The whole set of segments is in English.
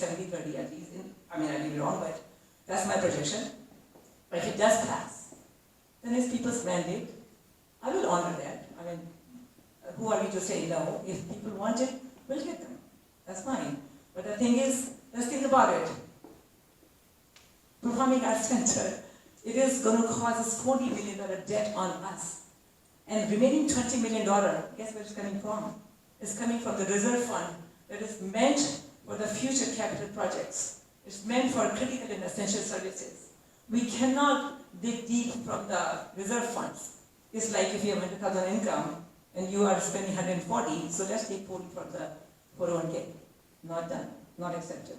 70-30 at least. I mean, I may be wrong, but that's my projection. But if it does pass, then it's people's mandate. I will honor that. I mean, who are we to say no? If people want it, we'll get them. That's fine. But the thing is, let's think about it. Performing Arts Center, it is going to cause us $40 million debt on us. And remaining $20 million, guess where it's coming from? It's coming from the reserve fund that is meant for the future capital projects. It's meant for critical and essential services. We cannot dig deep from the reserve funds. It's like if you have 100,000 income and you are spending 140, so let's take 40 from the 401k. Not done, not accepted.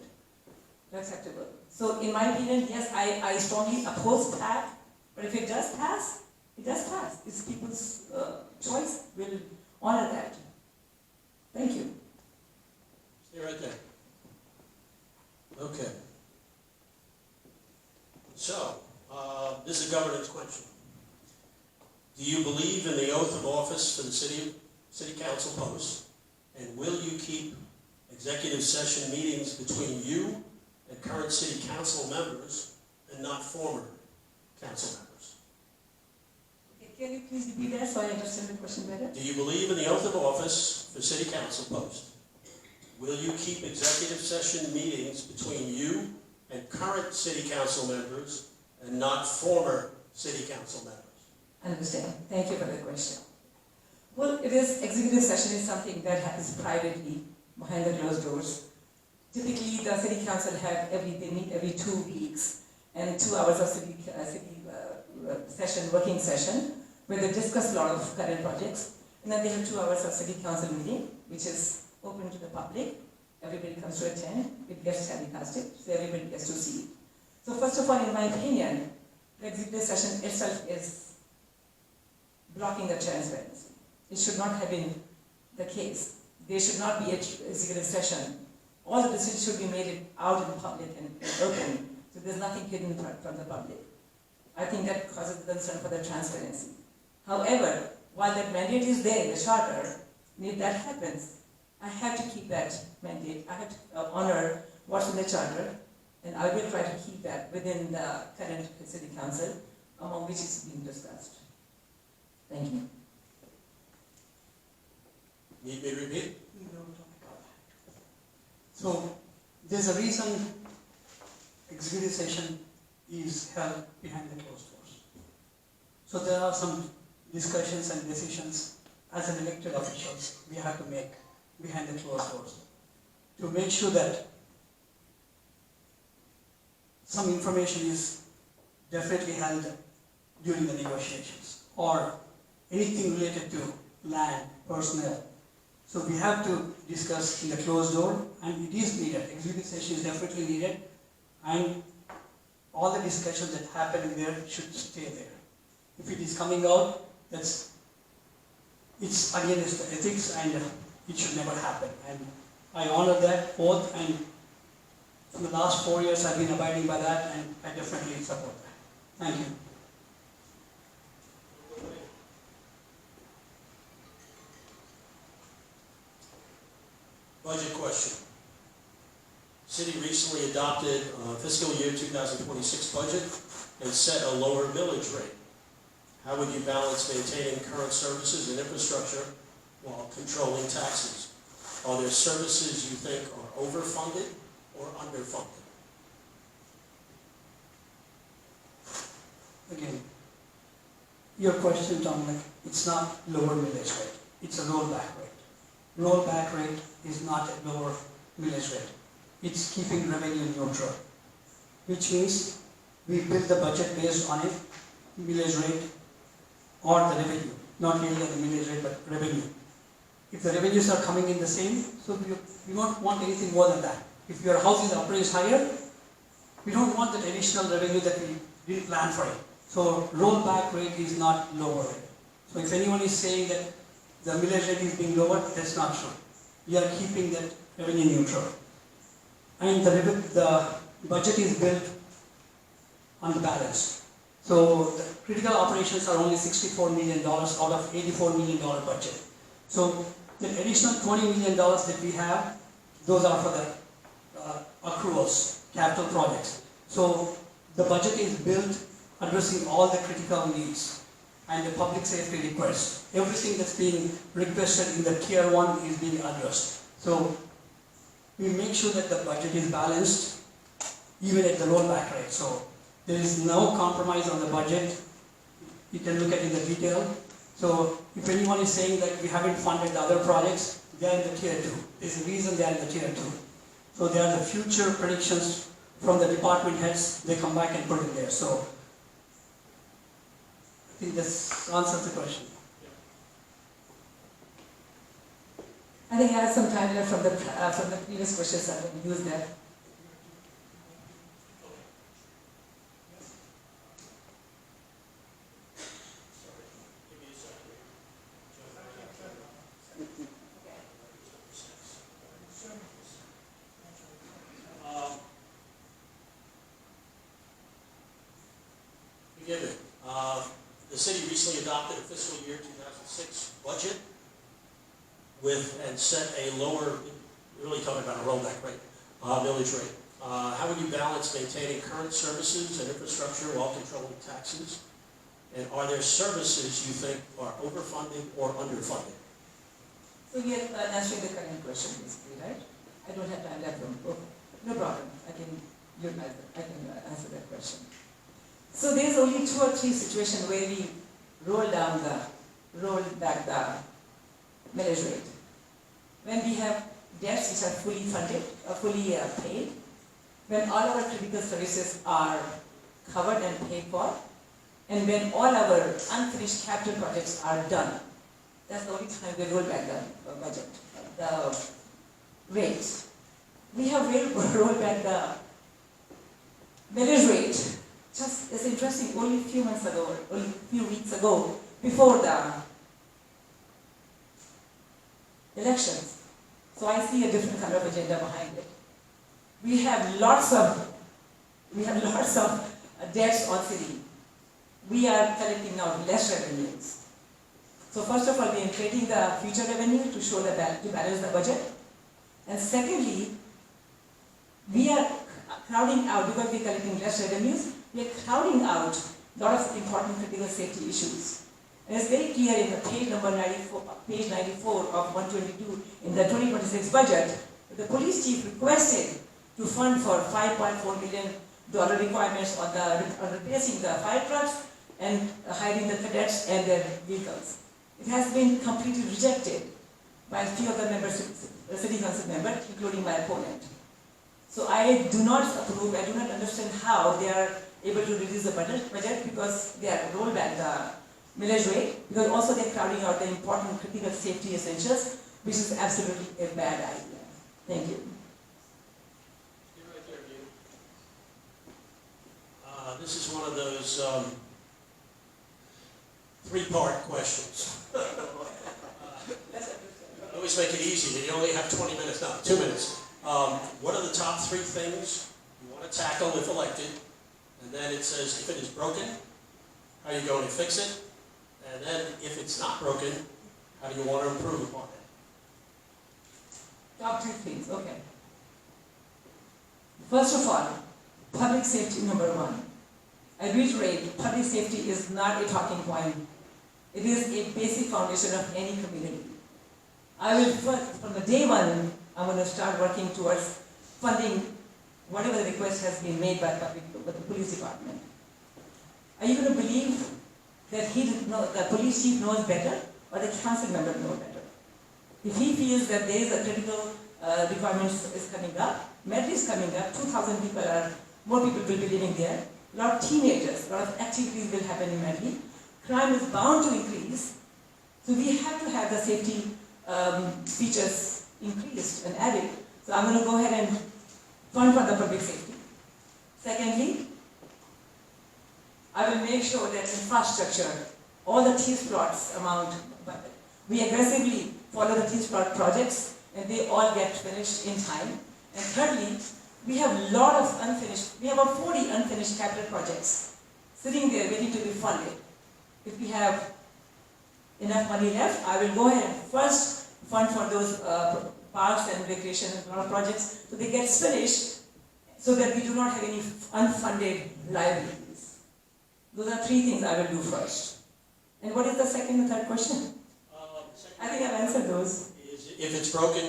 Not acceptable. So in my opinion, yes, I strongly oppose PAC, but if it does pass, it does pass. It's people's choice. We'll honor that. Thank you. Stay right there. Okay. So, this is a governance question. Do you believe in the oath of office for the city council post? And will you keep executive session meetings between you and current city council members and not former council members? Okay, can you please repeat that so I understand the question better? Do you believe in the oath of office for city council post? Will you keep executive session meetings between you and current city council members and not former city council members? I understand. Thank you for the question. Well, executive session is something that happens privately behind the closed doors. Typically, the city council they meet every 2 weeks, and 2 hours of working session, where they discuss a lot of current projects. And then they have 2 hours of city council meeting, which is open to the public. Everybody comes to attend. It gets telecasted, so everybody gets to see it. So first of all, in my opinion, the executive session itself is blocking the transparency. It should not have been the case. There should not be an executive session. All the decisions should be made out in public and open, so there's nothing hidden from the public. I think that causes concern for the transparency. However, while that mandate is there in the charter, and if that happens, I have to keep that mandate. I have to honor what's in the charter, and I will try to keep that within the current city council, among which is being discussed. Thank you. Need me to repeat? So, there's a reason executive session is held behind the closed doors. So there are some discussions and decisions as an elected officials we have to make behind the closed doors to make sure that some information is definitely held during the negotiations or anything related to land, personnel. So we have to discuss in the closed door, and it is needed. Executive session is definitely needed, and all the discussions that happen in there should stay there. If it is coming out, it's against the ethics, and it should never happen. And I honor that oath, and for the last 4 years I've been abiding by that, and I definitely support that. Thank you. Budget question. City recently adopted fiscal year 2026 budget and set a lower millage rate. How would you balance maintaining current services and infrastructure while controlling taxes? Are there services you think are overfunded or underfunded? Again, your question, Dominic, it's not lower millage rate, it's a rollback rate. Rollback rate is not a lower millage rate. It's keeping revenue neutral, which means we build the budget based on a millage rate or the revenue, not really on the millage rate, but revenue. If the revenues are coming in the same, so we don't want anything more than that. If your house is appraised higher, we don't want that additional revenue that we didn't plan for it. So rollback rate is not lower rate. So if anyone is saying that the millage rate is being lowered, that's not true. We are keeping that revenue neutral. And the budget is built on the balance. So the critical operations are only $64 million out of $84 million budget. So the additional $20 million that we have, those are for the those capital projects. So the budget is built addressing all the critical needs and the public safety requests. Everything that's being requested in the tier 1 is being addressed. So we make sure that the budget is balanced even at the rollback rate. So there is no compromise on the budget. You can look at it in the detail. So if anyone is saying that we haven't funded the other projects, they are in the tier 2. There's a reason they are in the tier 2. So they are the future predictions from the department heads. They come back and put it there. So I think this answers the question. I think I have some time left from the previous questions. I will use that. Forgive me. The city recently adopted a fiscal year 2006 budget and set a lower, really talking about a rollback rate, millage rate. How would you balance maintaining current services and infrastructure while controlling taxes? And are there services you think are overfunded or underfunded? So we are answering the current question basically, right? I don't have time left. Okay. No problem. I can utilize that. I can answer that question. So there's only 2 or 3 situations where we roll back the millage rate. When we have debts which are fully funded, fully paid, when all our critical services are covered and paid for, and when all our unfinished capital projects are done. That's the only time we roll back the budget, the rates. We have rolled back the millage rate. Just, it's interesting, only a few months ago, only a few weeks ago, before the elections. So I see a different kind of agenda behind it. We have lots of debts on city. We are collecting now less revenues. So first of all, we are creating the future revenue to show to balance the budget. And secondly, we are crowding out, because we are collecting less revenues, we are crowding out a lot of important critical safety issues. And it's very clear in the page number 94, page 94 of 122 in the 2026 budget, the police chief requested to fund for $5.4 million requirements on replacing the fire trucks and hiring the cadets and their vehicles. It has been completely rejected by a few of the members, city council members, including my opponent. So I do not approve, I do not understand how they are able to reduce the budget because they are rolled back the millage rate, because also they are crowding out the important critical safety essentials, which is absolutely a bad idea. Thank you. This is one of those 3-part questions. Always make it easy. You only have 20 minutes, no, 2 minutes. What are the top 3 things you want to tackle if elected? And then it says, if it is broken, how are you going to fix it? And then, if it's not broken, how do you want to improve upon it? Top 3 things, okay. First of all, public safety number 1. I reiterate, public safety is not a talking point. It is a basic foundation of any community. I will, from the day 1, I'm going to start working towards funding whatever the request has been made by the police department. Are you going to believe that the police chief knows better, or the council member knows better? If he feels that there is a critical requirement is coming up, Medley is coming up, 2,000 people more people will be living there, a lot of teenagers, a lot of activities will happen in Medley, crime is bound to increase, so we have to have the safety features increased and added. So I'm going to go ahead and fund for the public safety. Secondly, I will make sure that infrastructure, all the T-plots amount, we aggressively follow the T-plot projects and they all get finished in time. And thirdly, we have a lot of unfinished, we have about 40 unfinished capital projects sitting there waiting to be funded. If we have enough money left, I will go ahead and first fund for those parks and recreation and a lot of projects so they get finished so that we do not have any unfunded liabilities. Those are three things I will do first. And what is the second and third question? I think I've answered those. If it's broken,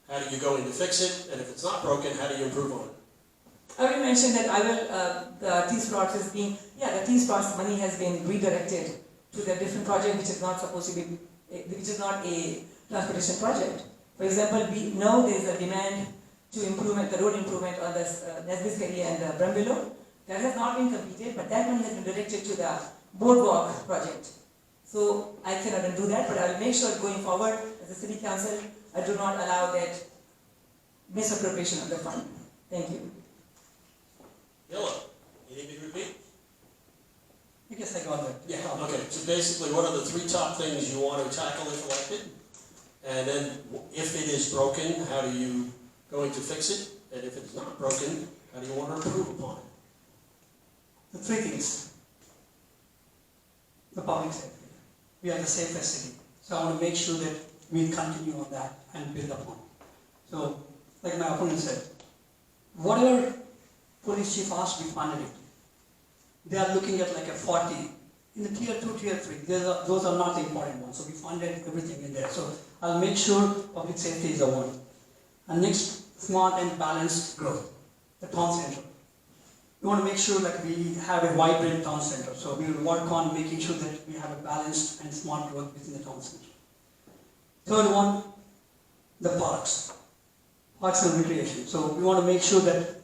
how do you go in to fix it? And if it's not broken, how do you improve on it? I will mention that the T-Slots is being, the T-Slots money has been redirected to the different project which is not supposed to be, which is not a transportation project. For example, we know there is a demand to improvement, the road improvement on the Nesbitt Ferry and Brambilla. That has not been completed, but that money has been directed to the boardwalk project. So I cannot undo that, but I will make sure going forward as a city council, I do not allow that misappropriation of the fund. Thank you. Dilip, you need me to repeat? I guess I got that. Yeah, okay. So basically, what are the three top things you want to tackle if elected? And then, if it is broken, how do you going to fix it? And if it is not broken, how do you want to improve upon it? The three things. The public safety. We are the safest city. So I want to make sure that we continue on that and build upon. So, like my opponent said, whatever police chief asked, we funded it. They are looking at like a 40. In the tier 2, tier 3, those are not the important ones. So we funded everything in there. So I'll make sure public safety is the one. And next, smart and balanced growth. The town center. We want to make sure that we have a vibrant town center. So we will work on making sure that we have a balanced and smart growth within the town center. Third one, the parks. Parks and recreation. So we want to make sure that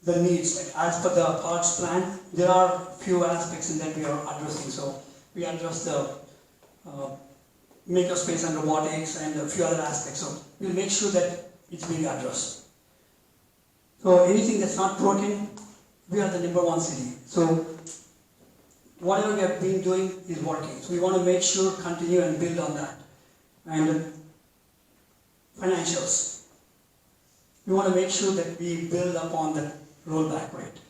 the needs, like as per the parks plan, there are few aspects in that we are addressing. So we address the makerspace and robotics and a few other aspects. So we'll make sure that it's being addressed. So anything that's not broken, we are the #1 city. So whatever we have been doing is working. So we want to make sure, continue and build on that. And financials. We want to make sure that we build upon the rollback rate.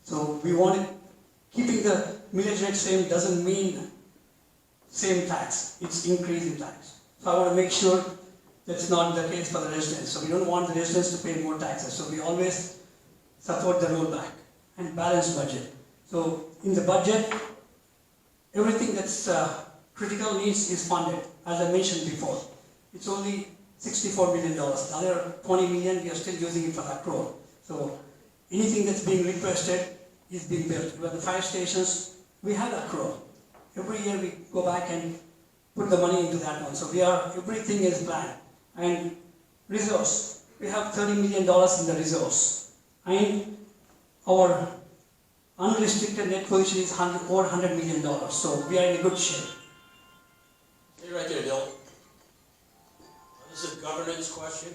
So we want to, keeping the millage rate same doesn't mean same tax, it's increase in tax. So I want to make sure that's not the case for the residents. So we don't want the residents to pay more taxes. So we always support the rollback and balanced budget. So in the budget, everything that's critical needs is funded, as I mentioned before. It's only $64 million. The other $20 million, we are still using it for accrual. So anything that's being requested is being built. With the fire stations, we have accrual. Every year we go back and put the money into that one. So everything is planned. And reserves, we have $30 million in the reserves. And our unrestricted net position is over $100 million. So we are in a good shape. Stay right there, Dilip. This is a governance question.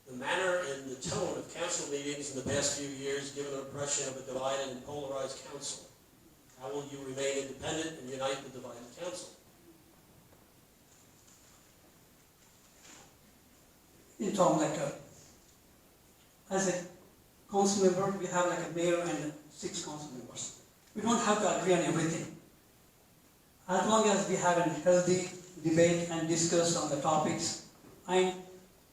The manner and the tone of council meetings in the past few years give an impression of a divided and polarized council. How will you remain independent and unite the divided council? In terms as a council member, we have like a mayor and 6 council members. We don't have to agree on everything. As long as we have a healthy debate and discuss on the topics and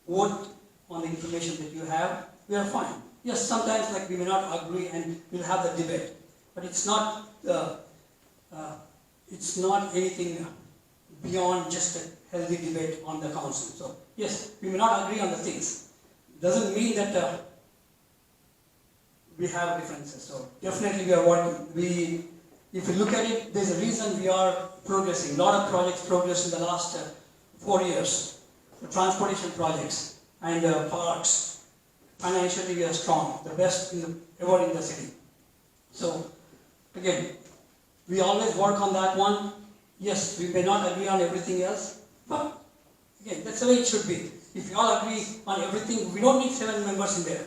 vote on the information that you have, we are fine. Yes, sometimes like we may not agree and we'll have the debate, but it's not anything beyond just a healthy debate on the council. So yes, we may not agree on the things. Doesn't mean that we have differences. So definitely we are working. If you look at it, there's a reason we are progressing. A lot of projects progressed in the last 4 years. The transportation projects and parks. Financially we are strong, the best ever in the city. So again, we always work on that one. Yes, we may not agree on everything else, but again, that's the way it should be. If we all agree on everything, we don't need 7 members in there.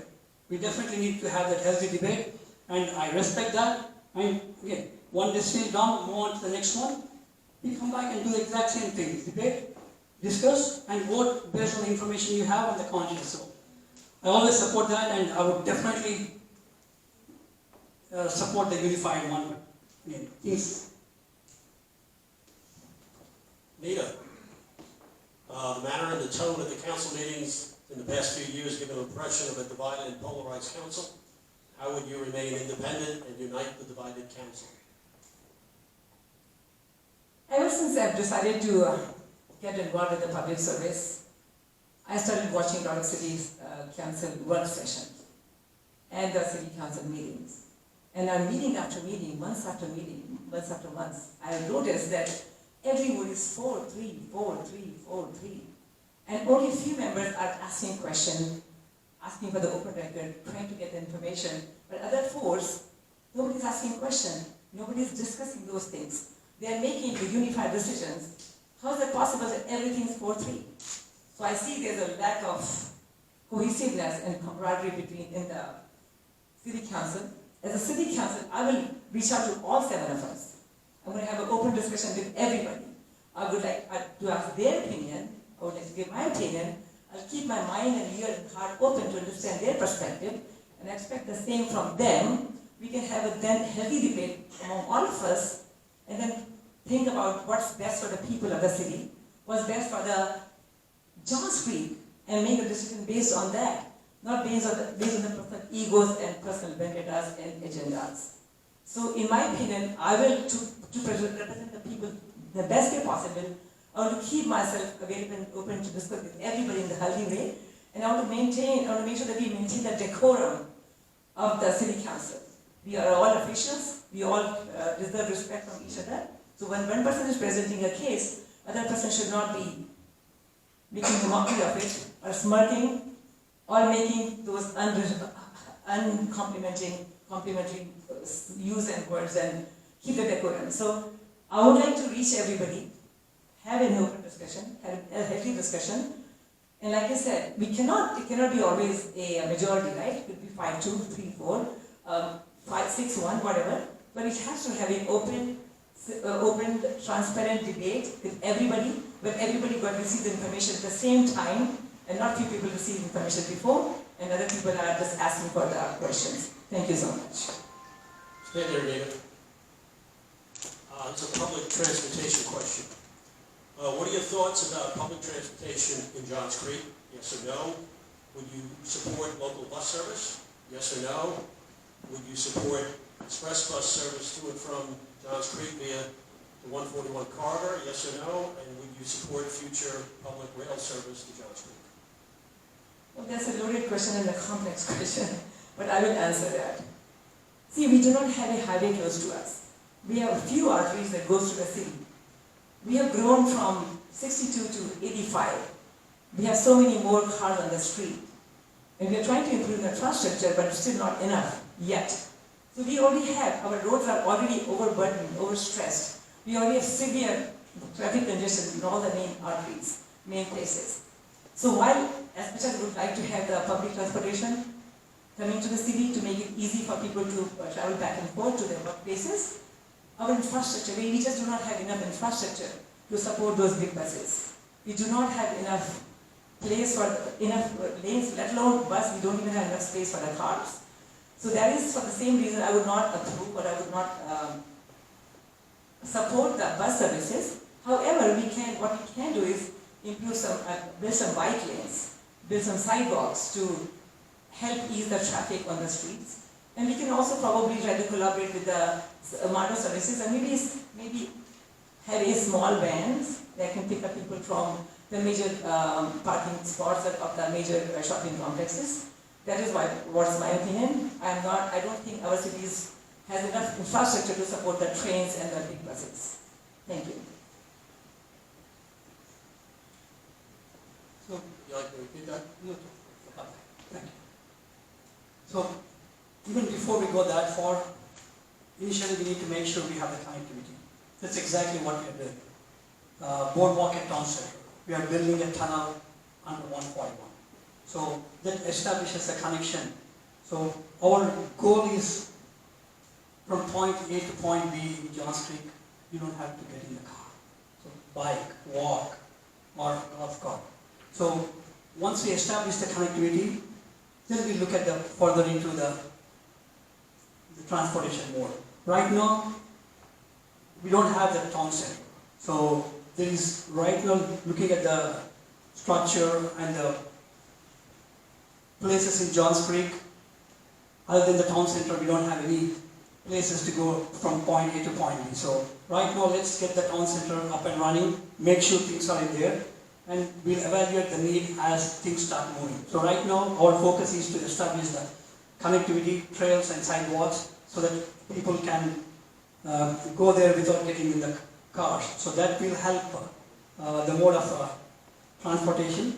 We definitely need to have that healthy debate, and I respect that. And again, one decision done, move on to the next one. We come back and do the exact same thing. Debate, discuss, and vote based on the information you have and the conscience. So I always support that, and I would definitely support the unified one. Again, things. Anita, the manner and the tone of the council meetings in the past few years given an impression of a divided and polarized council. How would you remain independent and unite the divided council? Ever since I've decided to get involved with the public service, I started watching a lot of city council work sessions and the city council meetings. And meeting after meeting, months after months, I noticed that everyone is 4-3, 4-3, 4-3. And only a few members are asking questions, asking for the open record, trying to get the information. But other fours, nobody's asking questions. Nobody's discussing those things. They are making the unified decisions. How is it possible that everything's 4-3? So I see there's a lack of cohesiveness and camaraderie in the city council. As a city council, I will reach out to all 7 of us. I'm going to have an open discussion with everybody. I would like to ask their opinion. I would like to give my opinion. I'll keep my mind and ear and heart open to understand their perspective, and I expect the same from them. We can have a then healthy debate among all of us, and then think about what's best for the people of the city, what's best for the Johns Creek, and make a decision based on that, not based on the personal egos and personal vendettas and agendas. So in my opinion, I will, to represent the people the best way possible, I want to keep myself available and open to discuss with everybody in the healthy way, and I want to make sure that we maintain the decorum of the city council. We are all officials, we all deserve respect from each other. So when one person is presenting a case, other person should not be making a mockery of it, or smirking, or making those complimentary use and words, and keep the decorum. So I would like to reach everybody, have an open discussion, have a healthy discussion. And like I said, it cannot be always a majority, right? It could be 5-2, 3-4, 5-6-1, whatever. But it has to have an open, transparent debate with everybody, where everybody got to receive the information at the same time, and not few people receive information before, and other people are just asking for the questions. Thank you so much. Stay there, David. It's a public transportation question. What are your thoughts about public transportation in Johns Creek? Yes or no? Would you support local bus service? Yes or no? Would you support express bus service to and from Johns Creek via the 141 corridor? Yes or no? And would you support future public rail service to Johns Creek? Well, that's a loaded question and a complex question, but I will answer that. See, we do not have a highway close to us. We have a few arteries that goes to the city. We have grown from 62 to 85. We have so many more cars on the street. And we are trying to improve the infrastructure, but still not enough yet. So we already have, our roads are already overburdened, overstressed. We already have severe traffic congestion in all the main arteries, main places. So while, as much as we would like to have the public transportation coming to the city to make it easy for people to travel back and forth to their workplaces, our infrastructure, we just do not have enough infrastructure to support those big buses. We do not have enough place for enough lanes, let alone bus. We don't even have enough space for the cars. So that is for the same reason I would not approve, or I would not support the bus services. However, what we can do is improve build some bike lanes, build some sidewalks to help ease the traffic on the streets. And we can also probably try to collaborate with the Mardo services, and maybe have a small vans that can pick up people from the major parking spots of the major shopping complexes. That is what's my opinion. I don't think our cities has enough infrastructure to support the trains and the big buses. Thank you. So, Would you like to repeat that? no, thank you. So, even before we go that far, initially we need to make sure we have the connectivity. That's exactly what we are doing. Boardwalk at Town Center. We are building a tunnel under 141. So that establishes a connection. So our goal is from point A to point B in Johns Creek, you don't have to get in the car. So bike, walk, or golf cart. So once we establish the connectivity, then we look at further into the transportation mode. Right now, we don't have the town center. So there is right now looking at the structure and the places in Johns Creek. Other than the town center, we don't have any places to go from point A to point B. So right now, let's get the town center up and running, make sure things are in there, and we'll evaluate the need as things start moving. So right now, our focus is to establish the connectivity, trails and sidewalks so that people can go there without getting in the cars. So that will help the mode of transportation.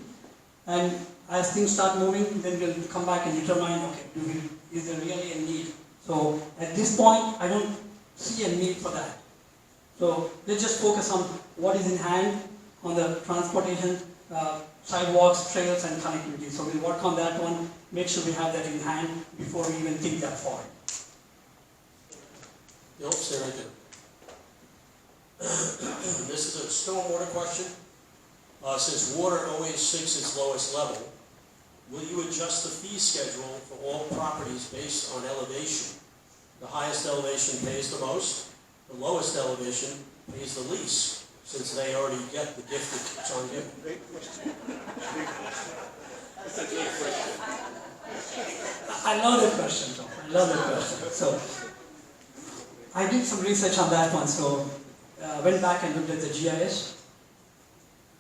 And as things start moving, then we'll come back and determine, okay, is there really a need? So at this point, I don't see a need for that. So let's just focus on what is in hand on the transportation, sidewalks, trails and connectivity. So we'll work on that one, make sure we have that in hand before we even think that far. You'll stay right there. This is a stormwater question. Since water always sinks its lowest level, will you adjust the fee schedule for all properties based on elevation? The highest elevation pays the most, the lowest elevation pays the least, since they already get the gift that keeps on giving. Great question. Great question. That's a great question. I love the question, Tom. I love the question. So I did some research on that one. So went back and looked at the GIS.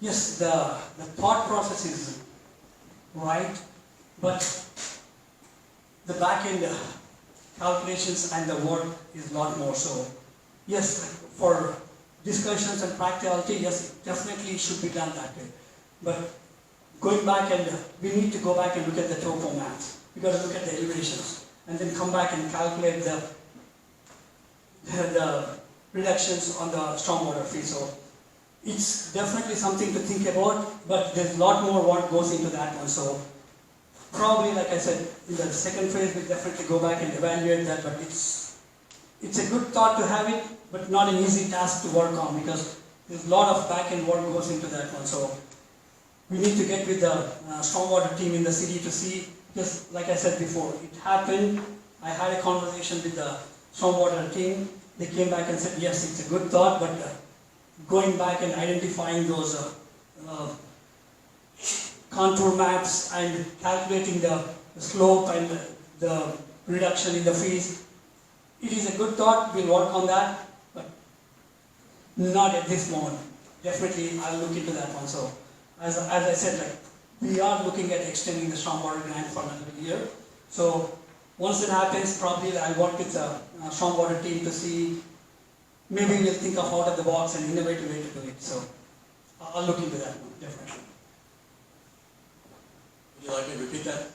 Yes, the thought process is right, but the back end calculations and the work is a lot more. So yes, for discussions and practicality, yes, it definitely should be done that way. But going back and we need to go back and look at the topo maps. We got to look at the elevations and then come back and calculate the reductions on the stormwater fee. So it's definitely something to think about, but there's a lot more work goes into that one. So probably, like I said, in the second phase, we'll definitely go back and evaluate that, but it's a good thought to have it, but not an easy task to work on because there's a lot of back-end work goes into that one. So we need to get with the stormwater team in the city to see, because like I said before, it happened. I had a conversation with the stormwater team. They came back and said, yes, it's a good thought, but going back and identifying those contour maps and calculating the slope and the reduction in the fees, it is a good thought. We'll work on that, but not at this moment. Definitely, I'll look into that one. So, as I said, like, we are looking at extending the stormwater grant for another year. So, once it happens, probably I'll work with the stormwater team to see. Maybe we'll think of out of the box and innovative way to do it. So, I'll look into that one, definitely. Would you like me to repeat that?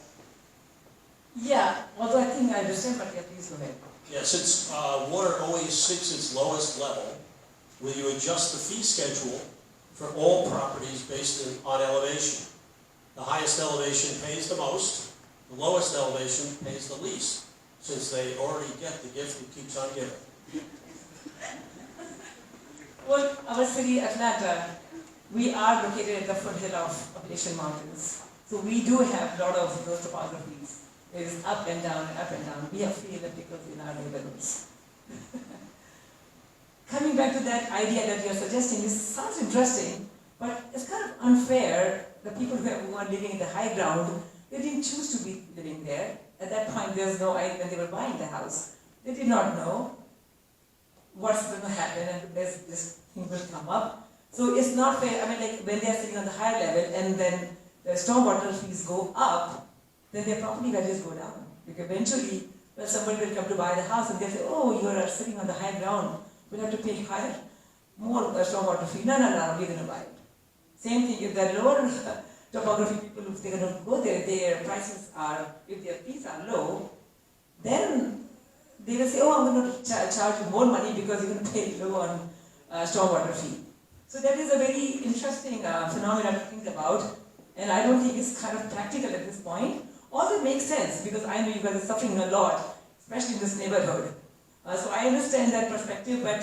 Yeah, although I think I understand, but yeah, please go ahead. Yeah, since water always sinks its lowest level, will you adjust the fee schedule for all properties based on elevation? The highest elevation pays the most, the lowest elevation pays the least, since they already get the gift that keeps on giving. Well, our city, Atlanta, we are located at the foothill of Appalachian Mountains. So we do have a lot of those topographies. It is up and down and up and down. We have free ellipticals in our neighborhoods. Coming back to that idea that you're suggesting, it sounds interesting, but it's kind of unfair. The people who are living in the high ground, they didn't choose to be living there. At that point, there's no idea when they were buying the house. They did not know what's going to happen and this thing will come up. So it's not fair. I mean, like when they're sitting on the higher level and then the stormwater fees go up, then their property values go down. Because eventually, well, somebody will come to buy the house and they'll say, oh, you're sitting on the high ground, we'll have to pay more stormwater fee. No, we're going to buy it. Same thing, if the lower topography people, if they're going to go there, their prices are, if their fees are low, then they will say, oh, I'm going to charge you more money because you're going to pay low on stormwater fee. So that is a very interesting phenomenon to think about, and I don't think it's kind of practical at this point. Also, it makes sense because I know you guys are suffering a lot, especially in this neighborhood. So I understand that perspective, but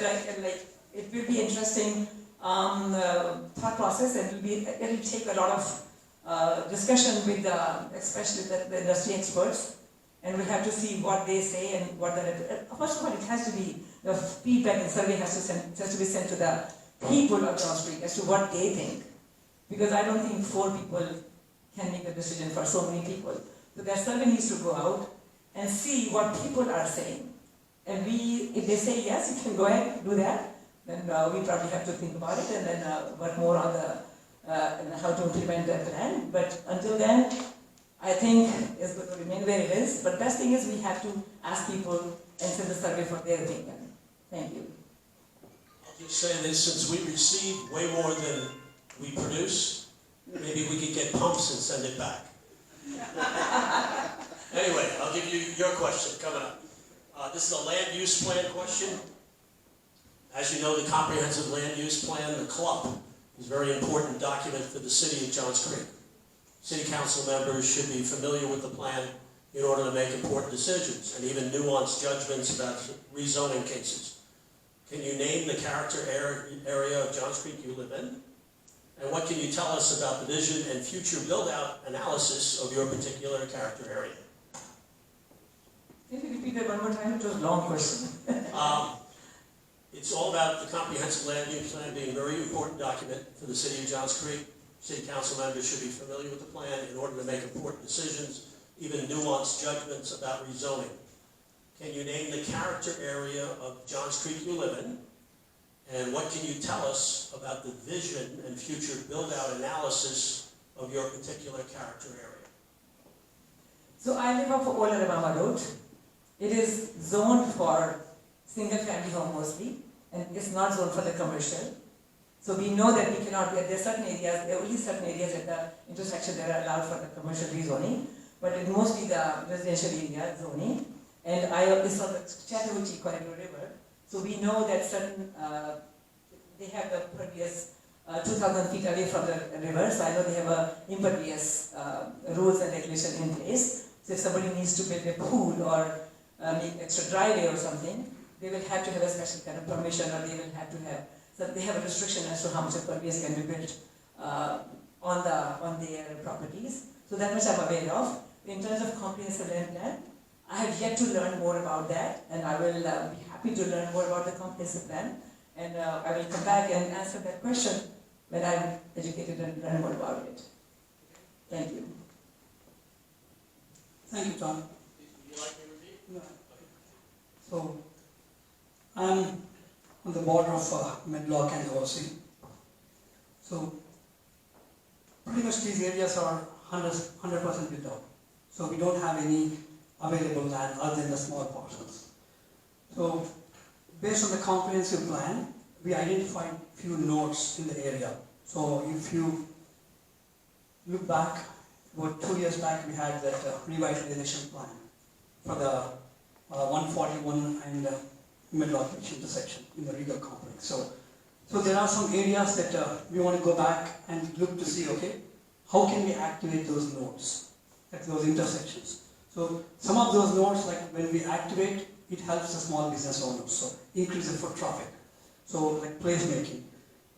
it will be interesting thought process, and it will take a lot of discussion with especially the industry experts, and we'll have to see what they say and what first of all, it has to be the feedback and survey has to be sent to the people across the street as to what they think, because I don't think 4 people can make a decision for so many people. So that survey needs to go out and see what people are saying. And if they say yes, you can go ahead and do that, then we probably have to think about it and then work more on how to implement that plan. But until then, I think it's going to remain where it is. But best thing is we have to ask people and send the survey for their opinion. Thank you. I'll just say this, since we receive way more than we produce, maybe we could get pumps and send it back. Anyway, I'll give you your question coming up. This is a land use plan question. As you know, the comprehensive land use plan, the CLUP, is a very important document for the city of Johns Creek. City council members should be familiar with the plan in order to make important decisions and even nuanced judgments about rezoning cases. Can you name the character area of Johns Creek you live in? And what can you tell us about the vision and future build-out analysis of your particular character area? Can you repeat that one more time? It was a long question. It's all about the comprehensive land use plan being a very important document for the city of Johns Creek. City council members should be familiar with the plan in order to make important decisions, even nuanced judgments about rezoning. Can you name the character area of Johns Creek you live in? And what can you tell us about the vision and future build-out analysis of your particular character area? So I live off of Old Alabama Road. It is zoned for single-family home mostly, and it's not zoned for the commercial. So we know that we cannot, there are certain areas, there are only certain areas at the intersection that are allowed for the commercial rezoning, but it's mostly the residential area zoning. And it's on the Chattahoochee Corridor River. So we know that certain, they have the impervious 2,000 feet away from the river, so I know they have impervious rules and regulations in place. So if somebody needs to build a pool or make extra driveway or something, they will have to have a special kind of permission, or they will have to have, so they have a restriction as to how much impervious can be built on their properties. So that much I'm aware of. In terms of comprehensive land plan, I have yet to learn more about that, and I will be happy to learn more about the comprehensive plan, and I will come back and answer that question when I'm educated and learn more about it. Thank you. Thank you, John. Would you like me to repeat? No. So, I'm on the border of Medlock and OC. So, pretty much these areas are 100% built out. So we don't have any available land other than the small parcels. So, based on the comprehensive plan, we identified few nodes in the area. So if you look back, about 2 years back, we had that revitalization plan for the 141 and Medlock intersection in the Regal complex. So there are some areas that we want to go back and look to see, okay, how can we activate those nodes at those intersections? So some of those nodes, like when we activate, it helps the small business owners, so increase the foot traffic. So like placemaking.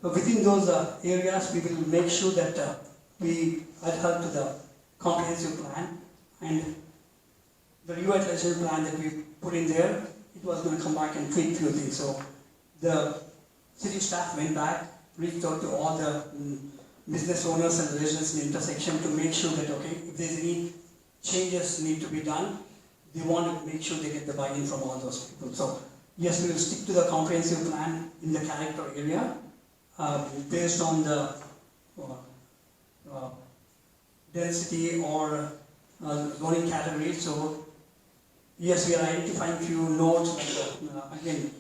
So within those areas, we will make sure that we adhere to the comprehensive plan, and the revitalization plan that we put in there, it was going to come back and tweak few things. So the city staff went back, reached out to all the business owners and residents in the intersection to make sure that, okay, if there's any changes need to be done, they want to make sure they get the buy-in from all those people. So yes, we will stick to the comprehensive plan in the character area based on the density or zoning category. So yes, we are identifying few nodes, like again,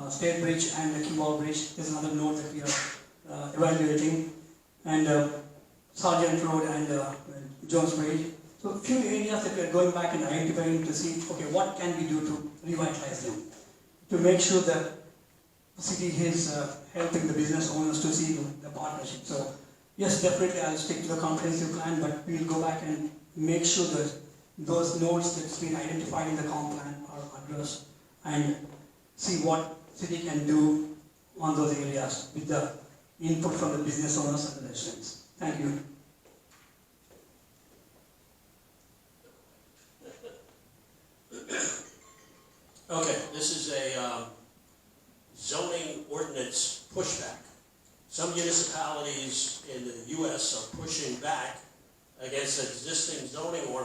State Bridge and the Kimball Bridge. There's another node that we are evaluating, and Sergeant Road and Jones Bridge. So a few areas that we are going back and identifying to see, okay, what can we do to revitalize them, to make sure that the city is helping the business owners to see the partnership. So yes, definitely I'll stick to the comprehensive plan, but we'll go back and make sure that those nodes that's been identified in the comp plan are addressed, and see what city can do on those areas with the input from the business owners and the residents. Thank you. Okay, this is a zoning ordinance pushback. Some municipalities in the U.S. are pushing back against existing zoning ordinance